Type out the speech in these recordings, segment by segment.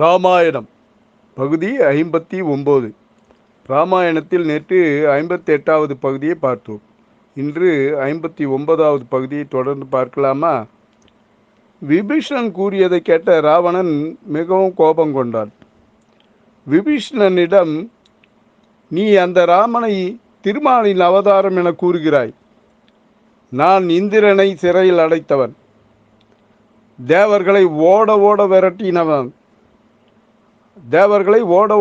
ராமாயணம் பகுதி 59. ராமாயணத்தில் நேற்று 58வது பகுதியை பார்த்தோம். இன்று 59வது பகுதியை தொடர்ந்து பார்க்கலாமா? விபீஷணன் கூறியதை கேட்ட ராவணன் மிகவும் கோபம் கொண்டான். விபீஷணனிடம், நீ அந்த ராமனை திருமாலின் அவதாரம் என கூறுகிறாய். நான் இந்திரனை சிறையில் அடைத்தவன், தேவர்களை ஓட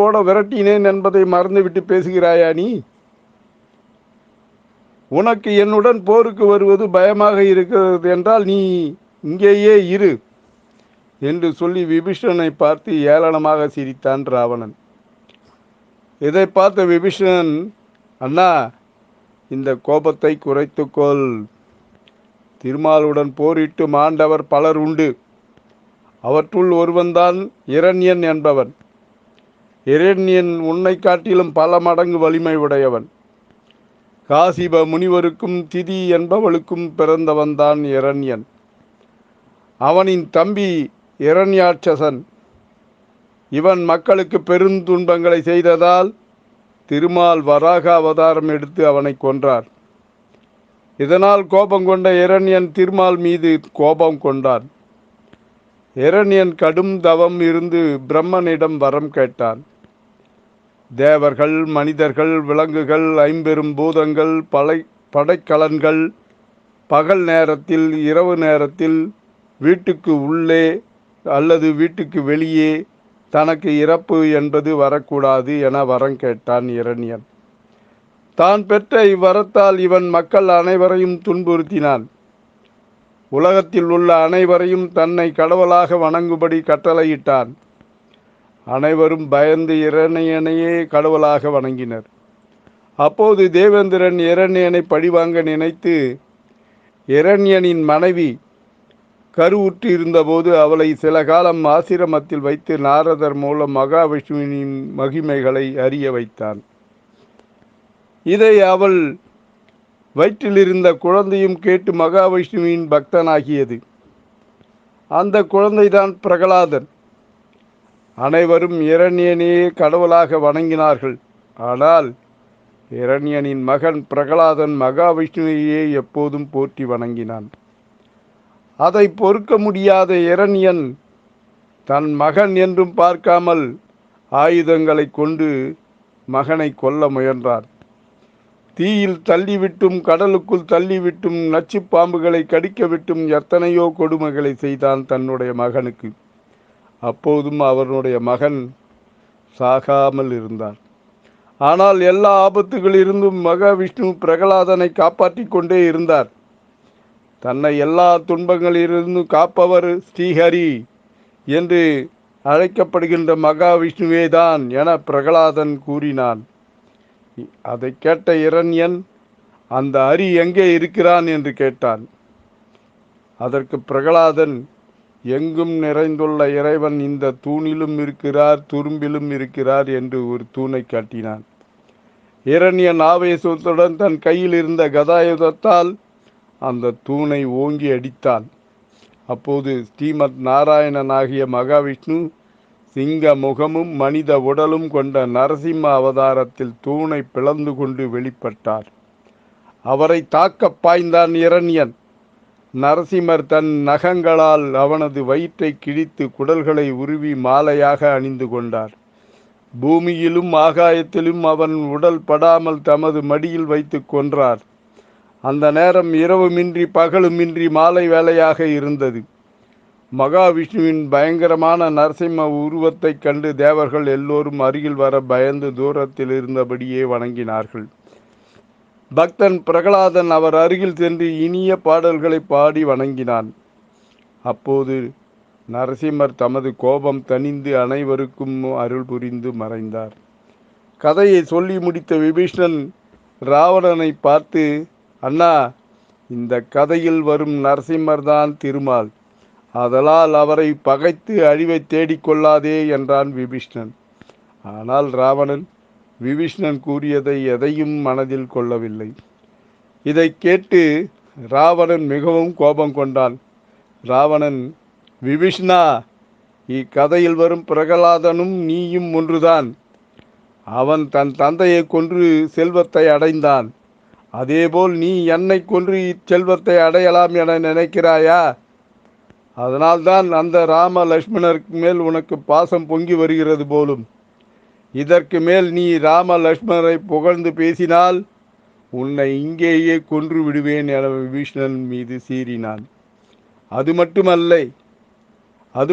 ஓட விரட்டினேன் என்பதை மறந்துவிட்டு பேசுகிறாயா நீ? உனக்கு என்னுடன் போருக்கு வருவது பயமாக இருக்கிறது என்றால் நீ இங்கேயே இரு என்று சொல்லி விபீஷணனை பார்த்து ஏளனமாக சிரித்தான் ராவணன். இதை பார்த்த விபீஷணன், அண்ணா, இந்த கோபத்தை குறைத்துக்கொள். திருமாலுடன் போரிட்டு மாண்டவர் பலர் உண்டு. அவற்றுள் ஒருவன்தான் இரண்யன் என்பவன். இரண்யன் உன்னை காட்டிலும் பல மடங்கு வலிமை உடையவன். காசிப முனிவருக்கும் திதி என்பவளுக்கும் பிறந்தவன்தான் இரண்யன். அவனின் தம்பி இரண்யாட்சசன். இவன் மக்களுக்கு பெருந்துன்பங்களை செய்ததால் திருமால் வராக அவதாரம் எடுத்து அவனை கொன்றார். இதனால் கோபம் கொண்ட இரண்யன் திருமால் மீது கோபம் கொண்டான். இரண்யன் கடும் தவம் இருந்து பிரம்மனிடம் வரம் கேட்டான். தேவர்கள், மனிதர்கள், விலங்குகள், ஐம்பெரும் பூதங்கள், படைக்கலன்கள் பகல் நேரத்தில், இரவு நேரத்தில், வீட்டுக்கு உள்ளே அல்லது வீட்டுக்கு வெளியே தனக்கு இறப்பு என்பது வரக்கூடாது என வரம் கேட்டான் இரண்யன். தான் பெற்ற இவ்வரத்தால் இவன் மக்கள் அனைவரையும் துன்புறுத்தினான். உலகத்தில் உள்ள அனைவரையும் தன்னை கடவுளாக வணங்கும்படி கட்டளையிட்டான். அனைவரும் பயந்து இரண்யனையே கடவுளாக வணங்கினர். அப்போது தேவேந்திரன் இரண்யனை பழிவாங்க நினைத்து இரண்யனின் மனைவி கருவுற்று இருந்தபோது அவளை சில காலம் ஆசிரமத்தில் வைத்து நாரதர் மூலம் மகாவிஷ்ணுவின் மகிமைகளை அறிய வைத்தான். இதை அவள் வயிற்றில் இருந்த குழந்தையும் கேட்டு மகாவிஷ்ணுவின் பக்தனாகியது. அந்த குழந்தைதான் பிரகலாதன். அனைவரும் இரண்யனையே கடவுளாக வணங்கினார்கள். ஆனால் இரண்யனின் மகன் பிரகலாதன் மகாவிஷ்ணுவையே எப்போதும் போற்றி வணங்கினான். அதை பொறுக்க முடியாத இரண்யன் தன் மகன் என்றும் பார்க்காமல் ஆயுதங்களை கொண்டு மகனை கொல்ல முயன்றான். தீயில் தள்ளிவிட்டும், கடலுக்குள் தள்ளிவிட்டும், நச்சு பாம்புகளை கடிக்கவிட்டும் எத்தனையோ கொடுமைகளை செய்தான் தன்னுடைய மகனுக்கு. அப்போதும் அவனுடைய மகன் சாகாமல் இருந்தார். ஆனால் எல்லா ஆபத்துகளிலிருந்தும் மகாவிஷ்ணு பிரகலாதனை காப்பாற்றி கொண்டே இருந்தார். தன்னை எல்லா துன்பங்களிலிருந்து காப்பவர் ஸ்ரீஹரி என்று அழைக்கப்படுகின்ற மகாவிஷ்ணுவே தான் என பிரகலாதன் கூறினான். அதை கேட்ட இரண்யன், அந்த ஹரி எங்கே இருக்கிறான் என்று கேட்டான். அதற்கு பிரகலாதன், எங்கும் நிறைந்துள்ள இறைவன் இந்த தூணிலும் இருக்கிறார், துரும்பிலும் இருக்கிறார் என்று ஒரு தூணை காட்டினான். இரண்யன் ஆவேசத்துடன் தன் கையில் இருந்த கதாயுதத்தால் அந்த தூணை ஓங்கி அடித்தான். அப்போது ஸ்ரீமத் நாராயணனாகிய மகாவிஷ்ணு சிங்க முகமும் மனித உடலும் கொண்ட நரசிம்ம அவதாரத்தில் தூணை பிளந்து கொண்டு வெளிப்பட்டார். அவரை தாக்க பாய்ந்தான் இரண்யன். நரசிம்மர் தன் நகங்களால் அவனது வயிற்றை கிழித்து குடல்களை உருவி மாலையாக அணிந்து கொண்டார். பூமியிலும் ஆகாயத்திலும் அவன் உடல் படாமல் தமது மடியில் வைத்து கொன்றார். அந்த நேரம் இரவுமின்றி பகலுமின்றி மாலை வேளையாக இருந்தது. மகாவிஷ்ணுவின் பயங்கரமான நரசிம்ம உருவத்தை கண்டு தேவர்கள் எல்லோரும் அருகில் வர பயந்து தூரத்தில் இருந்தபடியே வணங்கினார்கள். பக்தன் பிரகலாதன் அவர் அருகில் சென்று இனிய பாடல்களை பாடி வணங்கினான். அப்போது நரசிம்மர் தமது கோபம் தணிந்து அனைவருக்கும் அருள் புரிந்து மறைந்தார். கதையை சொல்லி முடித்த விபீஷணன் ராவணனை பார்த்து, அண்ணா, இந்த கதையில் வரும் நரசிம்மர் தான் திருமால். அதனால் அவரை பகைத்து அழிவை தேடிக்கொள்ளாதே என்றான் விபீஷணன். ஆனால் ராவணன் விபீஷணன் கூறியதை எதையும் மனதில் கொள்ளவில்லை. இதை கேட்டு ராவணன் மிகவும் கோபம் கொண்டான். ராவணன், விபீஷ்ணா, இக்கதையில் வரும் பிரகலாதனும் நீயும் ஒன்றுதான். அவன் தன் தந்தையை கொன்று செல்வத்தை அடைந்தான். அதேபோல் நீ என்னை கொன்று இச்செல்வத்தை அடையலாம் என நினைக்கிறாயா? அதனால்தான் அந்த ராம லட்சுமணருக்கு மேல் உனக்கு பாசம் பொங்கி வருகிறது போலும். இதற்கு மேல் நீ ராம லட்சுமணரை புகழ்ந்து பேசினால் உன்னை இங்கேயே கொன்று விடுவேன் என விபீஷணன் மீது சீறினான். அது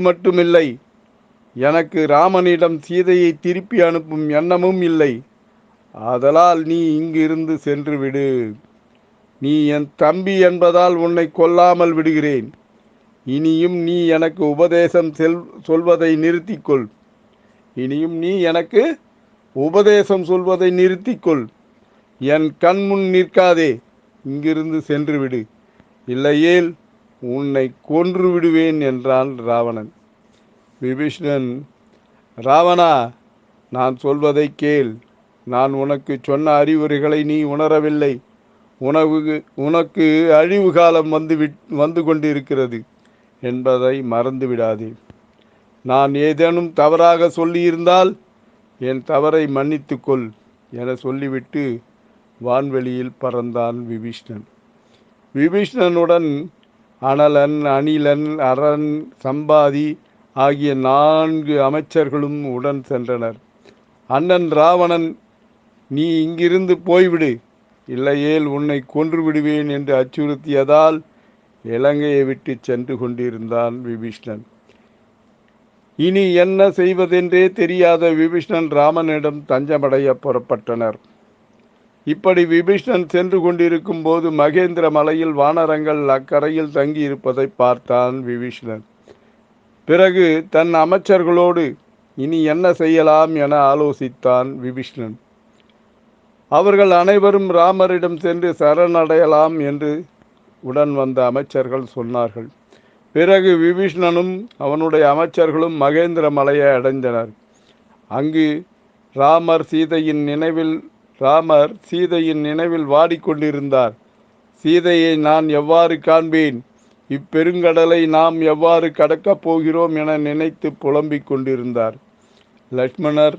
மட்டுமில்லை, எனக்கு ராமனிடம் சீதையை திருப்பி அனுப்பும் எண்ணமும் இல்லை. ஆதலால் நீ இங்கிருந்து சென்று விடு. நீ என் தம்பி என்பதால் உன்னை கொல்லாமல் விடுகிறேன். இனியும் நீ எனக்கு உபதேசம் சொல்வதை நிறுத்திக்கொள். என் கண் முன் நிற்காதே. இங்கிருந்து சென்று விடு. இல்லையேல் உன்னை கொன்று விடுவேன் என்றான் ராவணன். விபீஷணன், ராவணா, நான் சொல்வதை கேள். நான் உனக்கு சொன்ன அறிவுரைகளை நீ உணரவில்லை. உனக்கு அழிவு காலம் வந்து கொண்டிருக்கிறது என்பதை மறந்து விடாதே. நான் ஏதேனும் தவறாக சொல்லியிருந்தால் என் தவறை மன்னித்துக்கொள் என சொல்லிவிட்டு வான்வெளியில் பறந்தான் விபீஷணன். விபீஷணனுடன் அனலன், அணிலன், அரண், சம்பாதி ஆகிய 4 அமைச்சர்களும் உடன் சென்றனர். அண்ணன் ராவணன், நீ இங்கிருந்து போய்விடு, இல்லையேல் உன்னை கொன்று விடுவேன் என்று அச்சுறுத்தியதால் இலங்கையை விட்டு சென்று கொண்டிருந்தான் விபீஷணன். இனி என்ன செய்வதென்றே தெரியாத விபீஷணன் ராமனிடம் தஞ்சமடைய புறப்பட்டனர். இப்படி விபீஷணன் சென்று கொண்டிருக்கும் போது மகேந்திர மலையில் வானரங்கள் அக்கரையில் தங்கி இருப்பதை பார்த்தான் விபீஷணன். பிறகு தன் அமைச்சர்களோடு இனி என்ன செய்யலாம் என ஆலோசித்தான் விபீஷணன். அவர்கள் அனைவரும் ராமரிடம் சென்று சரணடையலாம் என்று உடன் வந்த அமைச்சர்கள் சொன்னார்கள். பிறகு விபீஷணனும் அவனுடைய அமைச்சர்களும் மகேந்திர மலையை அடைந்தனர். அங்கு ராமர் சீதையின் நினைவில் வாடிக்கொண்டிருந்தார். சீதையை நான் எவ்வாறு காண்பேன், இப்பெருங்கடலை நாம் எவ்வாறு கடக்கப் போகிறோம் என நினைத்து புலம்பிக் கொண்டிருந்தார். லட்சுமணர்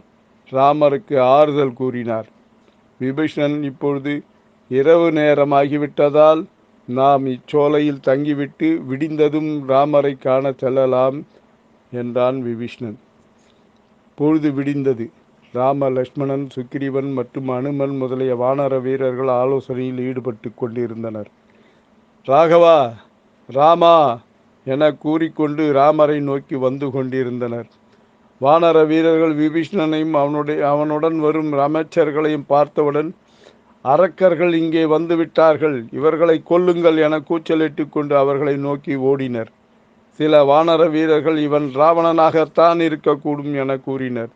ராமருக்கு ஆறுதல் கூறினார். விபீஷணன், இப்பொழுது இரவு நேரமாகிவிட்டதால் நாம் இச்சோலையில் தங்கிவிட்டு விடிந்ததும் ராமரை காண செல்லலாம் என்றான் விபீஷணன். பொழுது விடிந்தது. ராம, லட்சுமணன், சுக்கிரீவன் மற்றும் அனுமன் முதலிய வானர வீரர்கள் ஆலோசனையில் ஈடுபட்டு கொண்டிருந்தனர். ராகவா, ராமா என கூறிக்கொண்டு ராமரை நோக்கி வந்து கொண்டிருந்தனர். வானர வீரர்கள் விபீஷணனையும் அவனுடன் வரும் அமைச்சர்களையும் பார்த்தவுடன், அரக்கர்கள் இங்கே வந்து விட்டார்கள், இவர்களை கொல்லுங்கள் என கூச்சலிட்டு கொண்டு அவர்களை நோக்கி ஓடினர். சில வானர வீரர்கள் இவன் ராவணனாகத்தான் இருக்கக்கூடும் என கூறினர்.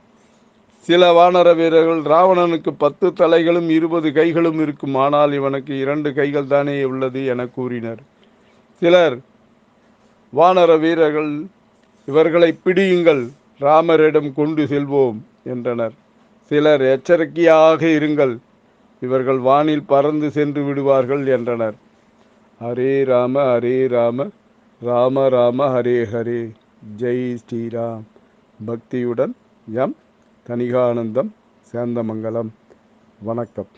சில வானர வீரர்கள் ராவணனுக்கு 10 தலைகளும் 20 கைகளும் இருக்கும், ஆனால் இவனுக்கு 2 கைகள் தானே உள்ளது என கூறினர். சிலர் வானர வீரர்கள் இவர்களை பிடியுங்கள், ராமரிடம் கொண்டு செல்வோம் என்றனர். சிலர் எச்சரிக்கையாக இருங்கள், இவர்கள் வானில் பறந்து சென்று விடுவார்கள் என்றனர். ஹரே ராம ஹரே ராம ராம ராம ஹரே ஹரே. ஜெய் ஸ்ரீராம். பக்தியுடன் எம் தனிகானந்தம், சேந்தமங்கலம். வணக்கம்.